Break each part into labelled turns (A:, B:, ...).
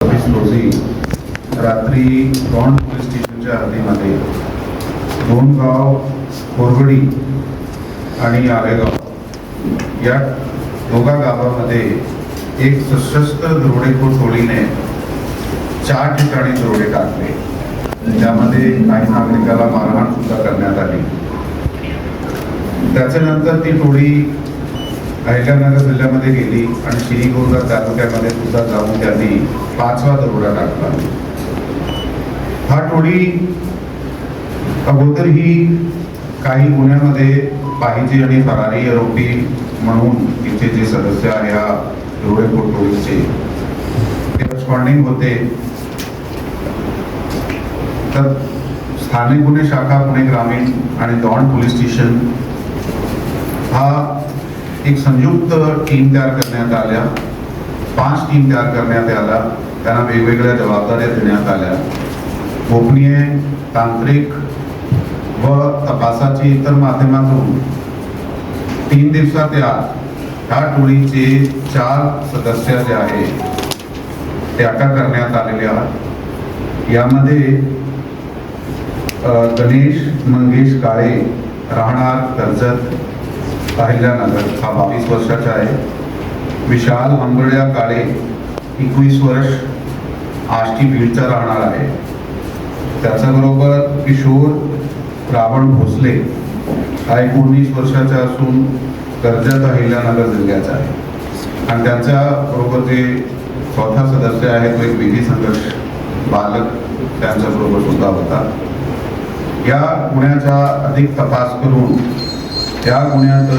A: रोजी रात्री दौंड पोलीस स्टेशनच्या हद्दीमध्ये दोन गाव कोरगडी आणि आलेगाव या दोघा गावामध्ये एक सशस्त्र दरोडेखोर टोळीने 4 ठिकाणी दरोडे टाकले. त्यामध्ये काही नागरिकाला मारहाण सुद्धा करण्यात आली. त्याच्यानंतर ती टोळी अहिल्यानगर जिल्ह्यामध्ये गेली आणि श्रीगोंदा तालुक्यामध्ये सुद्धा जाऊन त्यांनी 5वा दरोडा टाकला. हा टोळी अगोदरही काही गुन्ह्यामध्ये पाहिजे आणि फरारी आरोपी म्हणून तिथे जे सदस्य आहे या दरोडेखोर टोळीचे ते रिस्पॉन्डिंग होते. तर स्थानिक गुन्हे शाखा पुणे ग्रामीण आणि दौंड पोलीस स्टेशन हा एक संयुक्त टीम तयार करण्यात आल्या. 5 टीम तयार करण्यात आल्या. त्यांना वेगवेगळ्या जबाबदाऱ्या देण्यात आल्या. गोपनीय, तांत्रिक व तपासाची इतर माध्यमातून 3 दिवसात या टोळीचे 4 सदस्य जे आहे ते अटक करण्यात आलेले आहेत. यामध्ये गणेश मंगेश काळे राहणार कर्जत अहिल्यानगर हा 22 वर्षाचा आहे. विशाल आंबड्या काळे 21 वर्ष आष्टी बीडचा राहणार आहे. त्याच्याबरोबर किशोर रावण भोसले हा 19 वर्षाचा असून कर्जत अहिल्यानगर जिल्ह्याचा आहे. आणि त्याच्या बरोबर जे 4था सदस्य आहे तो एक विधी संघर्ष बालक त्यांच्याबरोबर सुद्धा होता. या गुन्ह्याचा अधिक तपास करून या गुन्ह्यात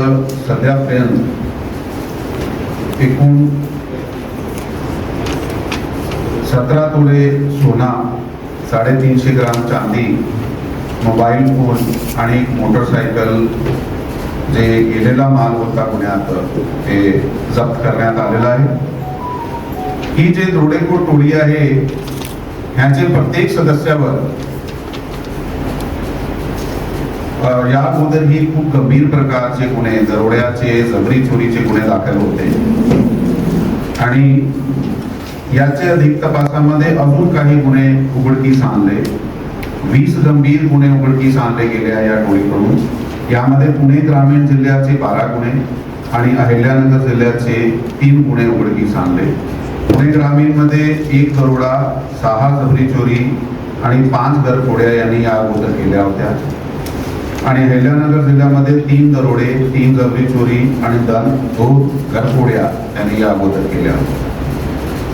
A: सध्यापर्यंत एकूण 17 तोळे सोना, 350 ग्राम चांदी, मोबाईल फोन आणि मोटरसायकल जे गेलेला माल होता गुन्ह्यात ते जप्त करण्यात आलेला आहे. ही जे दरोडेखोर टोळी आहे ह्याचे प्रत्येक सदस्यावर या अगोदरही खूप गंभीर प्रकारचे गुन्हे, दरोड्याचे, जबरी चोरीचे गुन्हे दाखल होते आणि याचे अधिक तपासामध्ये अजून काही गुन्हे उघडकीस आणले. 20 गंभीर गुन्हे उघडकीस आणले गेले आहे या टोळीकडून. यामध्ये पुणे ग्रामीण जिल्ह्याचे 12 गुन्हे आणि अहिल्यानगर जिल्ह्याचे 3 गुन्हे उघडकीस आणले. पुणे ग्रामीण मध्ये 1 दरोडा, 6 जबरी चोरी आणि 5 घरफोड्या यांनी या अगोदर केल्या होत्या. आणि अहिल्यानगर जिल्ह्यामध्ये 3 दरोडे, 3 जबरी चोरी आणि 2 घरफोड्या त्यांनी या अगोदर केल्या.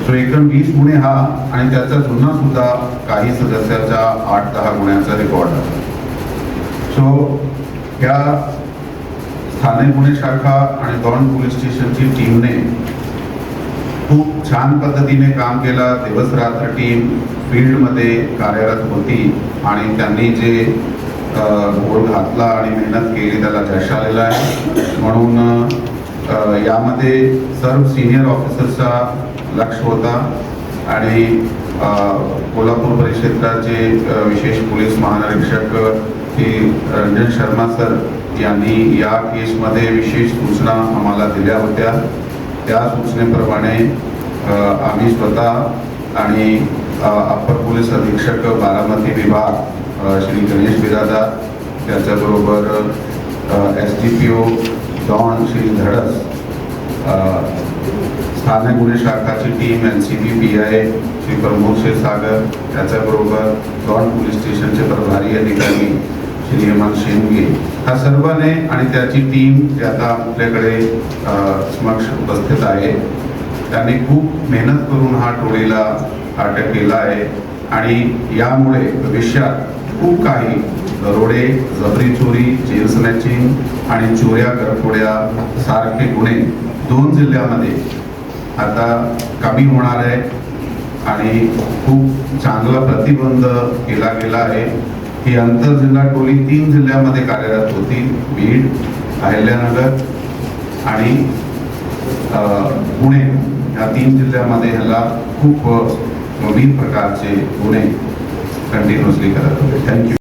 A: सो एकूण 20 गुन्हे हा आणि त्याचा जुना सुद्धा काही सदस्याचा 8-10 गुन्ह्याचा रेकॉर्ड आहे. सो या स्थानिक गुन्हे शाखा आणि दौंड पोलीस स्टेशनची टीमने खूप छान पद्धतीने काम केला. दिवस रात्र टीम फील्डमध्ये कार्यरत होती आणि त्यांनी जे गोल घातला आणि मेहनत केली त्याला यश आलेला आहे. म्हणून यामध्ये सर्व सिनियर ऑफिसर्सचा लक्ष होता आणि कोल्हापूर परिक्षेत्राचे विशेष पोलीस महानिरीक्षक श्री रंजन शर्मा सर यांनी या केसमध्ये विशेष सूचना आम्हाला दिल्या होत्या. त्या सूचनेप्रमाणे आम्ही स्वतः आणि अप्पर पोलीस अधीक्षक बारामती विभाग श्री गणेश बिरादार, त्याच्याबरोबर SDPO दौंड श्री धडस, स्थानिक गुन्हे शाखाची team NCB PI Shri Pramod Kshirsagar, त्याच्याबरोबर दौंड पोलीस स्टेशनचे प्रभारी अधिकारी श्री हेमंत शेंडगे, हा सर्वांनी आणि त्याची टीम जे आता आपल्याकडे समक्ष उपस्थित आहे त्यांनी खूप मेहनत करून हा टोळीला अटक केला आहे. आणि यामुळे भविष्यात खूप काही दरोडे, जबरी चोरी, जेल स्नॅचिंग आणि चोऱ्या घरफोड्या सारखे गुन्हे 2 जिल्ह्यामध्ये आता कमी होणार आहे आणि खूप चांगला प्रतिबंध केला गेला आहे. ही आंतरजिल्हा टोळी 3 जिल्ह्यामध्ये कार्यरत होती. बीड, अहिल्यानगर आणि पुणे या 3 जिल्ह्यामध्ये ह्याला खूप विविध प्रकारचे गुन्हे कंटिन्युअसली करत होते. थँक्यू.